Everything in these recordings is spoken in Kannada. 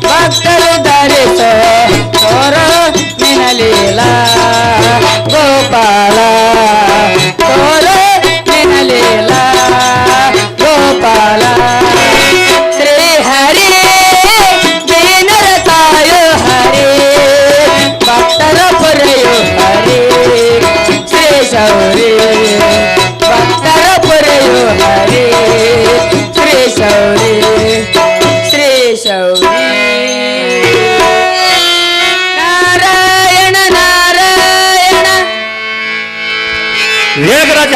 ಭಕ್ತರು ಧರಿಸ ತೋರ ನಿನಲೀಲ ಗೋಪಾಲ ತೋರ ನಿನಲೀಲ ಗೋಪಾಲ ಶ್ರೀ ಹರಿ ದೀನರ ತಾಯೋ ಹರಿ ಭಕ್ತರ ಪೊರೆಯೋ ಹರಿ ಶ್ರೀ ಶೌರಿ ಭಕ್ತರ ಪೊರೆಯೋ ಹರಿ ಶ್ರೀ ಶೌರಿ ಶ್ರೀ ಶೌರಿ ನಾರಾಯಣ ನಾರಾಯಣ ವೇಗರಾಜ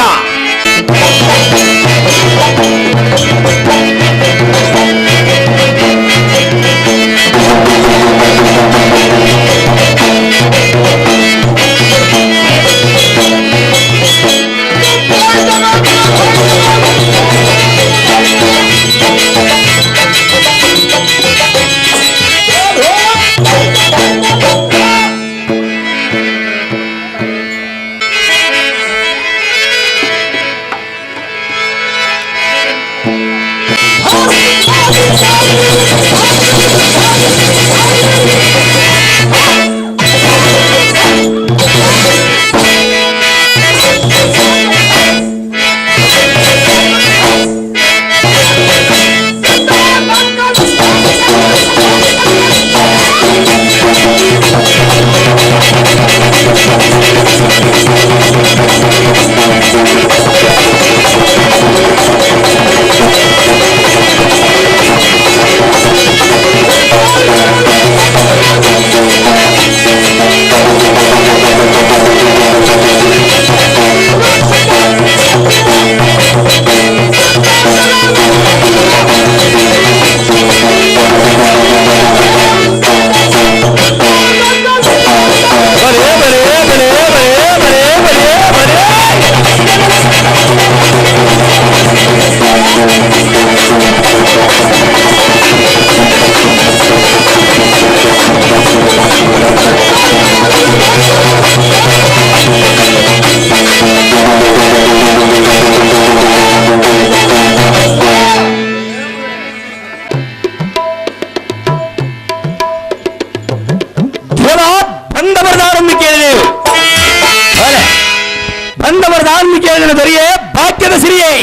ದೊರೆಯೇ ಭಾಗ್ಯದ ಸಿರಿಯೇ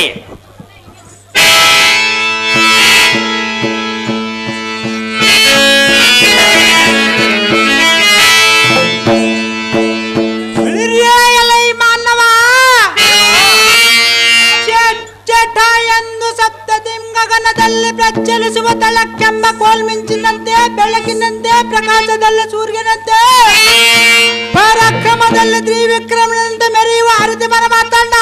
ಪ್ರಜ್ವಲಿಸುವ ತಳಕ್ಕೆಂಬ ಕೋಲ್ಮಿಂಚಿನಂತೆ ಬೆಳಕಿನಂತೆ ಪ್ರಕಾಶದಲ್ಲಿ ಸೂರ್ಯನಂತೆ ಪರಾಕ್ರಮದಲ್ಲಿ ತ್ರಿವಿಕ್ರಮನಂತೆ ಮೆರೆಯುವ ಹರಿತಿ ಮರ ಮಾತಣ್ಣ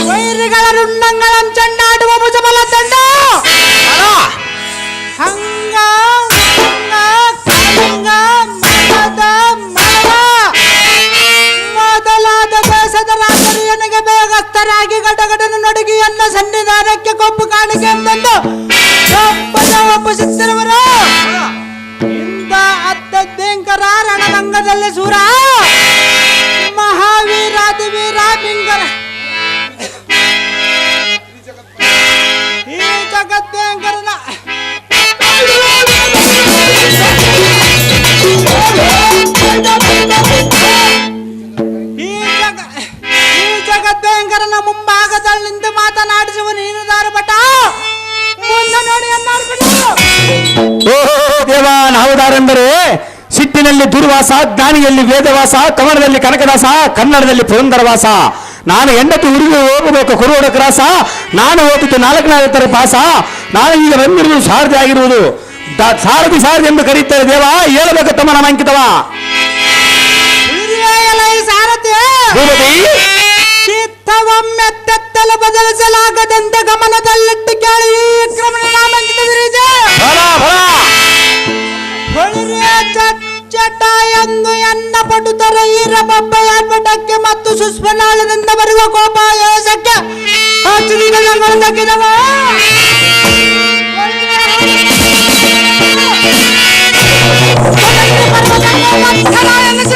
ವೈರಿಗಳ ರುಂಡಂಗಳಂ ಚಂಡಾಡುವ ಭುಜಬಲ ತಂಡ ಹಂಗ ಕಲಿಂಗ ಮರದ ಮರ ಮೊದಲಾದ ದೇಶದ ರಾಜರಿಯನಿಗೆ ಬೇಗಸ್ಥರಾಗಿ ಗಡಗಡನ ನಡುಗಿಯನ್ನ ಸನ್ನಿಧಾನಕ್ಕೆ ಕೊಬ್ಬು ಕಾಣಿಕೆ ಎಂದೆಂದು ಒಪ್ಪಿಸುತ್ತಿರುವರು. ಇಂಥ ಅತ್ಯಂಕರ ರಣರಂಗದಲ್ಲಿ ಸೂರ ಮಹಾವೀರಾದಿವೀರ ಬಿಂಗರ ಈ ಜಗತ್ಯಂಕರನ ಈ ಜಗತ್ಯಂಕರನ ಮುಂಭಾಗದಲ್ಲಿ ನಿಂತು ಮಾತನಾಡಿಸುವ ನೀನುದಾರ ಭಟ ಮುಂದೆ ನೋಡಿ ಅನ್ನಾಡ್ಬಿಟ್ಟು. ಓಹೋ ದೇವ, ನಾವುದಾರೆಂದರೆ ಸಿಟ್ಟಿನಲ್ಲಿ ದುರ್ವಾಸ, ಜ್ಞಾನಿಯಲ್ಲಿ ವೇದವಾಸ, ಕವನದಲ್ಲಿ ಕನಕದಾಸ, ಕನ್ನಡದಲ್ಲಿ ಪುರಂದರವಾಸ. ನಾನು ಹೆಂಡತಿ ಊರಿಗೆ ಹೋಗಬೇಕು ಕುರುವಡ ಕ್ರಾಸ, ನಾನು ಓದಿದ್ದು 4ನೇ ಪಾಸ. ನಾನು ಈಗ ಬಂದಿರುವುದು ಸಾರಥಿ ಆಗಿರುವುದು, ಸಾರಥಿ ಸಾರಥಿ ಎಂದು ಕರೀತಾರೆ ದೇವ. ಹೇಳಬೇಕು ತಮ್ಮ ನಮ್ಮ ಅಂಕಿತವ ಚಿತ್ತವೊಮ್ಮೆತ್ತಲು ಬದಲಿಸಲಾಗದಂತೆ ಗಮನದಲ್ಲಿಟ್ಟು ಕೇಳಿ ಕ್ರಮಣ ನಾಮಂಕಿತ ಚಟ ಎಂದು ಎನ್ನ ಪಟುತ್ತರ ಈರಬಬ್ಬ ಏರ್ಪಟಕ್ಕೆ ಮತ್ತು ಸುಸ್ಮನಾಳದಿಂದ ಬರುವ ಕೋಪ ಯೋಸಕ್ಕೆ ದಕ್ಕಿದವ. ಪರ್ವತಕ್ಕೆ